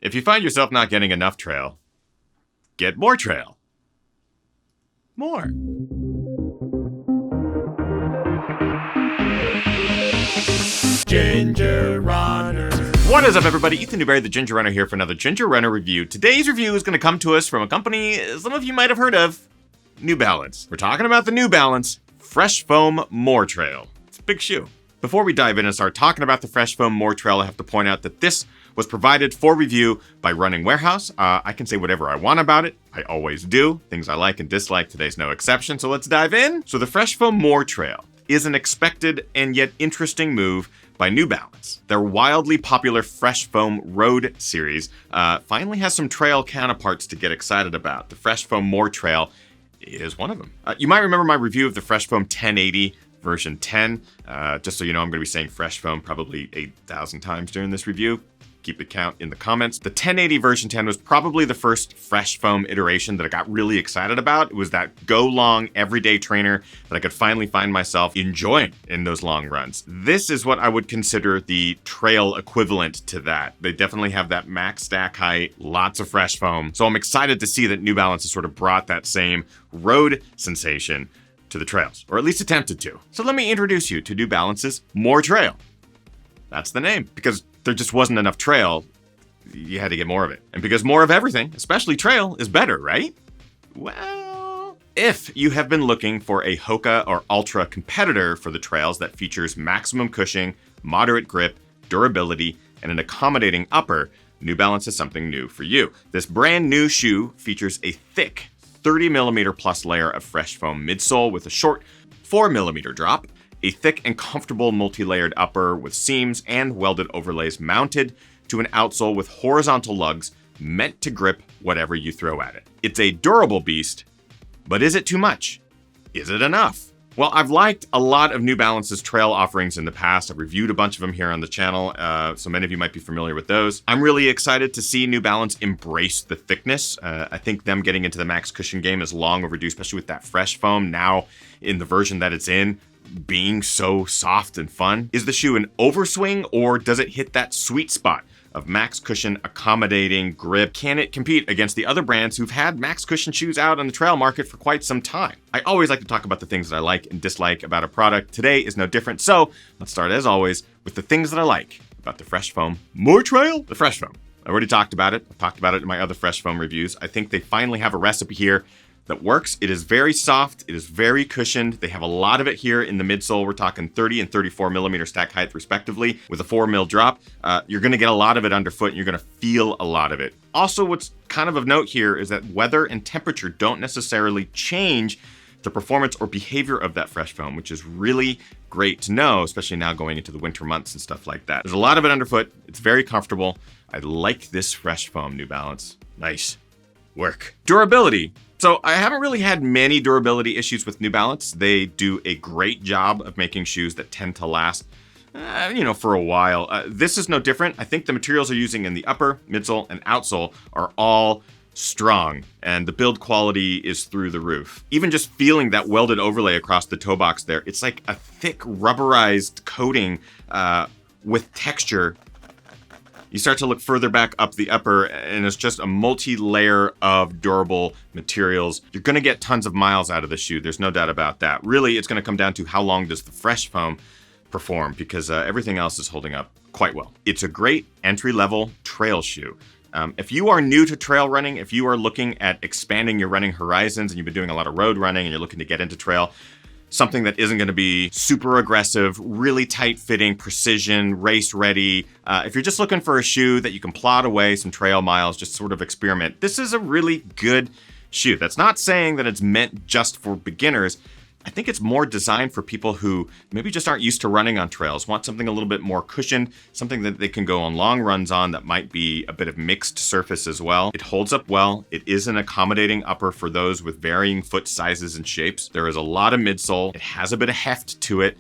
If you find yourself not getting enough trail, get more trail. More. Ginger Runner. What is up, everybody? Ethan Newberry, the Ginger Runner, here for another Ginger Runner review. Today's review is going to come to us from a company some of you might have heard of, New Balance. We're talking about the New Balance Fresh Foam More Trail. It's a big shoe. Before we dive in and start talking about the Fresh Foam More Trail, I have to point out that this was provided for review by Running Warehouse. I can say whatever I want about it. I always do. Things I like and dislike, today's no exception. So let's dive in. So the Fresh Foam More Trail is an expected and yet interesting move by New Balance. Their wildly popular Fresh Foam Road series finally has some trail counterparts to get excited about. The Fresh Foam More Trail is one of them. You might remember my review of the Fresh Foam 1080 version 10. Just so you know, I'm going to be saying Fresh Foam probably 8,000 times during this review. Keep it count in the comments. The 1080 version 10 was probably the first Fresh Foam iteration that I got really excited about. It was that go long everyday trainer that I could finally find myself enjoying in those long runs. This is what I would consider the trail equivalent to that. They definitely have that max stack height, lots of Fresh Foam. So I'm excited to see that New Balance has sort of brought that same road sensation to the trails, or at least attempted to. So let me introduce you to New Balance's More Trail. That's the name, because there just wasn't enough trail, you had to get more of it. And because more of everything, especially trail, is better, right? Well, if you have been looking for a Hoka or Ultra competitor for the trails that features maximum cushioning, moderate grip, durability, and an accommodating upper, New Balance is something new for you. This brand new shoe features a thick 30mm plus layer of Fresh Foam midsole with a short 4mm drop, a thick and comfortable multi-layered upper with seams and welded overlays mounted to an outsole with horizontal lugs meant to grip whatever you throw at it. It's a durable beast, but is it too much? Is it enough? Well, I've liked a lot of New Balance's trail offerings in the past. I've reviewed a bunch of them here on the channel, so many of you might be familiar with those. I'm really excited to see New Balance embrace the thickness. I think them getting into the max cushion game is long overdue, especially with that Fresh Foam now in the version that it's in, being so soft and fun. Is the shoe an overswing, or does it hit that sweet spot of max cushion accommodating grip? Can it compete against the other brands who've had max cushion shoes out on the trail market for quite some time? I always like to talk about the things that I like and dislike about a product. Today is no different. So let's start, as always, with the things that I like about the Fresh Foam More Trail. The Fresh Foam. I already talked about it. I've talked about it in my other Fresh Foam reviews. I think they finally have a recipe here that works. It is very soft. It is very cushioned. They have a lot of it here in the midsole. We're talking 30 and 34mm stack height respectively with a 4mm drop. You're gonna get a lot of it underfoot and you're gonna feel a lot of it. Also, what's kind of note here is that weather and temperature don't necessarily change the performance or behavior of that Fresh Foam, which is really great to know, especially now going into the winter months and stuff like that. There's a lot of it underfoot. It's very comfortable. I like this Fresh Foam, New Balance. Nice work. Durability. So I haven't really had many durability issues with New Balance. They do a great job of making shoes that tend to last, for a while. This is no different. I think the materials they're using in the upper, midsole, and outsole are all strong, and the build quality is through the roof. Even just feeling that welded overlay across the toe box there, it's like a thick rubberized coating with texture. You start to look further back up the upper, and it's just a multi-layer of durable materials. You're gonna get tons of miles out of the shoe. There's no doubt about that. Really, it's gonna come down to how long does the Fresh Foam perform, because everything else is holding up quite well. It's a great entry-level trail shoe. If you are new to trail running, if you are looking at expanding your running horizons and you've been doing a lot of road running and you're looking to get into trail, something that isn't going to be super aggressive, really tight fitting, precision, race ready. If you're just looking for a shoe that you can plod away some trail miles, just sort of experiment, this is a really good shoe. That's not saying that it's meant just for beginners. I think it's more designed for people who maybe just aren't used to running on trails, want something a little bit more cushioned, something that they can go on long runs on that might be a bit of mixed surface as well. It holds up well. It is an accommodating upper for those with varying foot sizes and shapes. There is a lot of midsole. It has a bit of heft to it.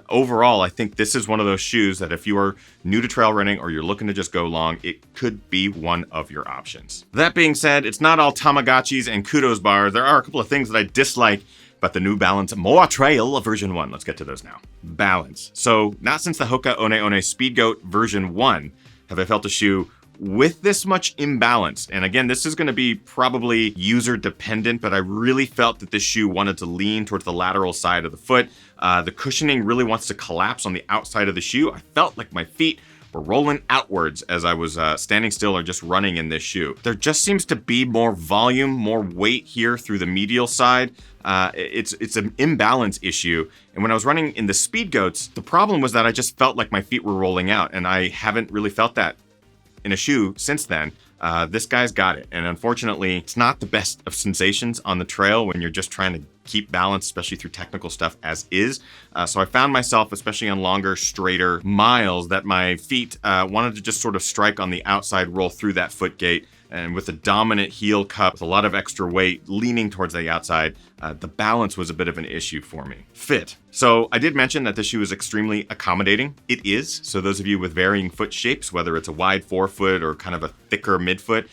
Overall, I think this is one of those shoes that if you are new to trail running or you're looking to just go long, it could be one of your options. That being said, it's not all Tamagotchis and kudos bars. There are a couple of things that I dislike about the New Balance More Trail version 1. Let's get to those now. Balance. So not since the Hoka One One Speed Goat version 1 have I felt a shoe with this much imbalance, and again, this is going to be probably user dependent, but I really felt that this shoe wanted to lean towards the lateral side of the foot. The cushioning really wants to collapse on the outside of the shoe. I felt like my feet were rolling outwards as I was standing still or just running in this shoe. There just seems to be more volume, more weight here through the medial side. It's an imbalance issue. And when I was running in the Speedgoats, the problem was that I just felt like my feet were rolling out, and I haven't really felt that in a shoe since then. This guy's got it. And unfortunately, it's not the best of sensations on the trail when you're just trying to keep balance, especially through technical stuff as is. So I found myself, especially on longer, straighter miles, that my feet wanted to just sort of strike on the outside, roll through that foot gate. And with a dominant heel cup, with a lot of extra weight leaning towards the outside, the balance was a bit of an issue for me. Fit. So I did mention that this shoe is extremely accommodating. It is. So those of you with varying foot shapes, whether it's a wide forefoot or kind of a thicker midfoot,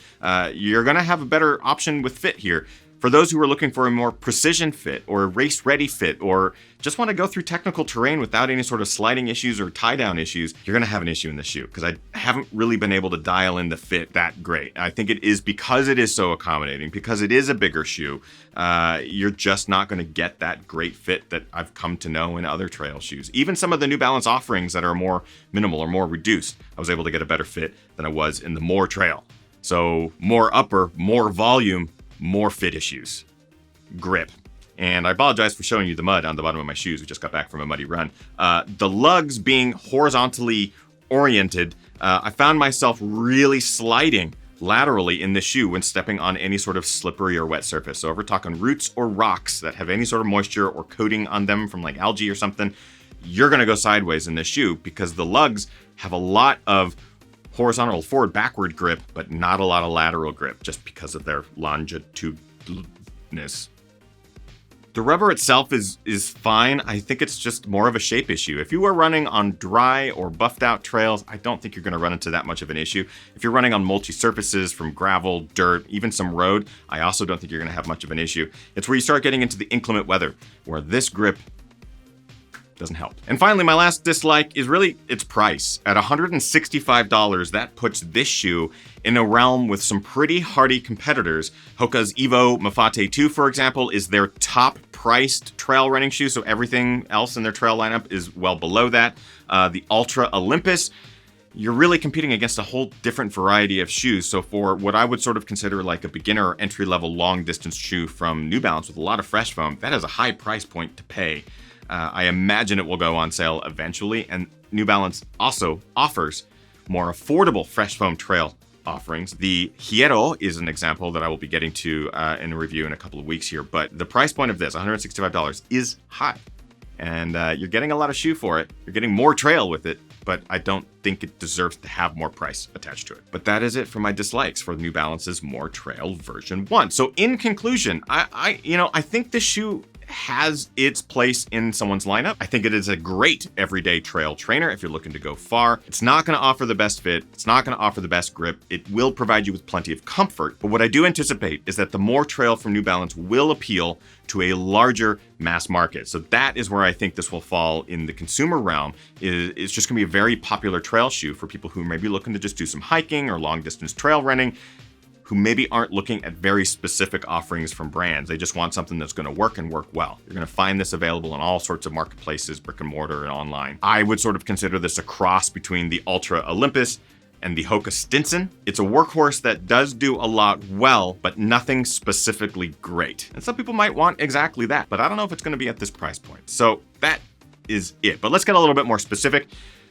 you're going to have a better option with fit here. For those who are looking for a more precision fit or race-ready fit, or just want to go through technical terrain without any sort of sliding issues or tie-down issues, you're going to have an issue in this shoe because I haven't really been able to dial in the fit that great. I think it is because it is so accommodating, because it is a bigger shoe, you're just not going to get that great fit that I've come to know in other trail shoes. Even some of the New Balance offerings that are more minimal or more reduced, I was able to get a better fit than I was in the More Trail. So more upper, more volume, more fit issues. Grip. And I apologize for showing you the mud on the bottom of my shoes. We just got back from a muddy run. The lugs being horizontally oriented, I found myself really sliding laterally in the shoe when stepping on any sort of slippery or wet surface. So if we're talking roots or rocks that have any sort of moisture or coating on them from like algae or something, you're going to go sideways in this shoe because the lugs have a lot of horizontal forward-backward grip, but not a lot of lateral grip just because of their longitudinalness. The rubber itself is fine. I think it's just more of a shape issue. If you are running on dry or buffed out trails, I don't think you're gonna run into that much of an issue. If you're running on multi-surfaces from gravel, dirt, even some road, I also don't think you're gonna have much of an issue. It's where you start getting into the inclement weather, where this grip doesn't help. And finally, my last dislike is really its price. At $165, that puts this shoe in a realm with some pretty hardy competitors. Hoka's Evo Mafate 2, for example, is their top priced trail running shoe, so everything else in their trail lineup is well below that. The Ultra Olympus, you're really competing against a whole different variety of shoes. So for what I would sort of consider like a beginner or entry-level long-distance shoe from New Balance with a lot of fresh foam, that is a high price point to pay. I imagine it will go on sale eventually, and New Balance also offers more affordable fresh foam trail offerings. The Hierro is an example that I will be getting to in a review in a couple of weeks here, but the price point of this, $165, is high. And you're getting a lot of shoe for it. You're getting more trail with it, but I don't think it deserves to have more price attached to it. But that is it for my dislikes for New Balance's More Trail version 1. So in conclusion, I think this shoe has its place in someone's lineup. I think it is a great everyday trail trainer if you're looking to go far. It's not going to offer the best fit. It's not going to offer the best grip. It will provide you with plenty of comfort. But what I do anticipate is that the More Trail from New Balance will appeal to a larger mass market. So that is where I think this will fall in the consumer realm. It's just going to be a very popular trail shoe for people who may be looking to just do some hiking or long distance trail running, who maybe aren't looking at very specific offerings from brands. They just want something that's going to work and work well. You're going to find this available in all sorts of marketplaces, brick and mortar and online. I would sort of consider this a cross between the Ultra Olympus and the Hoka Stinson. It's a workhorse that does do a lot well, but nothing specifically great. And some people might want exactly that, but I don't know if it's going to be at this price point. So that is it. But let's get a little bit more specific.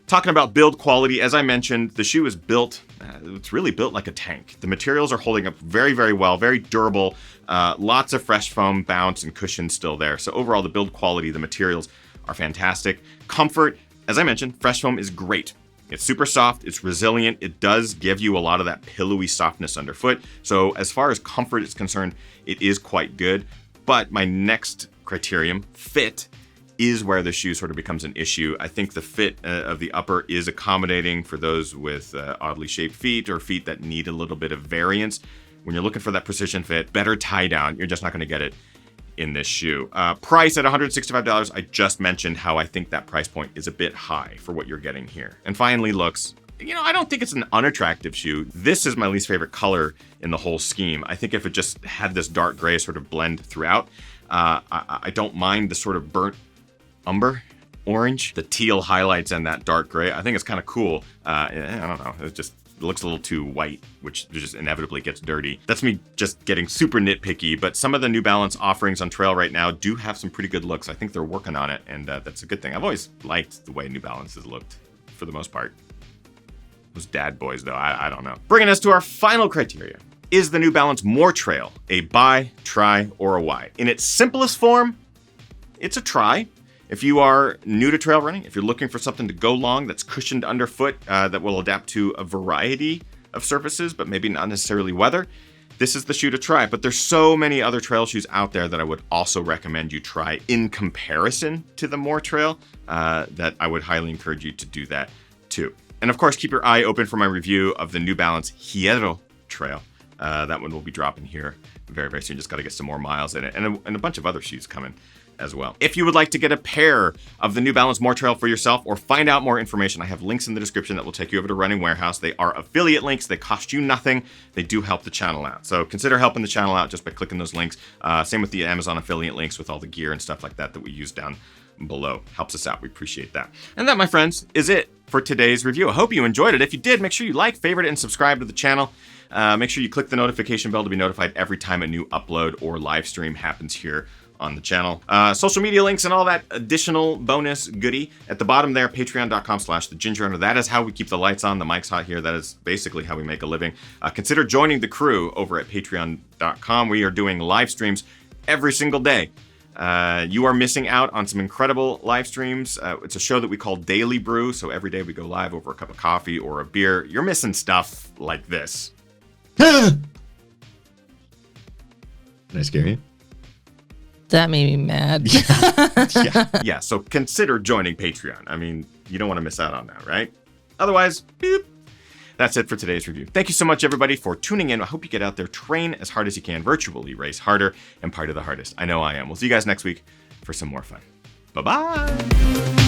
Talking about build quality, as I mentioned, the shoe is built, it's really built like a tank. The materials are holding up very, very well, very durable, lots of fresh foam, bounce, and cushion still there. So overall, the build quality, the materials are fantastic. Comfort, as I mentioned, fresh foam is great. It's super soft, it's resilient, it does give you a lot of that pillowy softness underfoot. So as far as comfort is concerned, it is quite good. But my next criterion, fit, is where the shoe sort of becomes an issue. I think the fit of the upper is accommodating for those with oddly shaped feet or feet that need a little bit of variance. When you're looking for that precision fit, better tie down, you're just not going to get it in this shoe. Price at $165, I just mentioned how I think that price point is a bit high for what you're getting here. And finally, looks. I don't think it's an unattractive shoe. This is my least favorite color in the whole scheme. I think if it just had this dark gray sort of blend throughout, I don't mind the sort of burnt umber orange, the teal highlights and that dark gray. I think it's kind of cool. I don't know. It looks a little too white, which just inevitably gets dirty. That's me just getting super nitpicky, but some of the New Balance offerings on trail right now do have some pretty good looks. I think they're working on it, and that's a good thing. I've always liked the way New Balance has looked, for the most part. Those dad boys, though, I don't know. Bringing us to our final criteria. Is the New Balance More Trail a buy, try, or a why? In its simplest form, it's a try. If you are new to trail running, if you're looking for something to go long that's cushioned underfoot, that will adapt to a variety of surfaces, but maybe not necessarily weather, this is the shoe to try. But there's so many other trail shoes out there that I would also recommend you try in comparison to the More Trail, that I would highly encourage you to do that too. And of course, keep your eye open for my review of the New Balance Hierro Trail. That one will be dropping here very, very soon. Just got to get some more miles in it, and a bunch of other shoes coming as well. If you would like to get a pair of the New Balance More Trail for yourself or find out more information, I have links in the description that will take you over to Running Warehouse. They are affiliate links. They cost you nothing. They do help the channel out. So consider helping the channel out just by clicking those links. Same with the Amazon affiliate links with all the gear and stuff like that we use down below. Helps us out. We appreciate that. And that, my friends, is it for today's review. I hope you enjoyed it. If you did, make sure you like, favorite, and subscribe to the channel. Make sure you click the notification bell to be notified every time a new upload or live stream happens here on the channel. Social media links and all that additional bonus goodie at the bottom there, patreon.com/thegingerrunner. That is how we keep the lights on, the mic's hot here. That is basically how we make a living. Consider joining the crew over at patreon.com. We are doing live streams every single day. You are missing out on some incredible live streams. It's a show that we call Daily Brew, so every day we go live over a cup of coffee or a beer. You're missing stuff like this. Did I scare you? That made me mad. Yeah, so consider joining Patreon. I mean, you don't want to miss out on that, right? Otherwise, beep. That's it for today's review. Thank you so much, everybody, for tuning in. I hope you get out there, train as hard as you can, virtually race harder, and party the hardest. I know I am. We'll see you guys next week for some more fun. Bye-bye.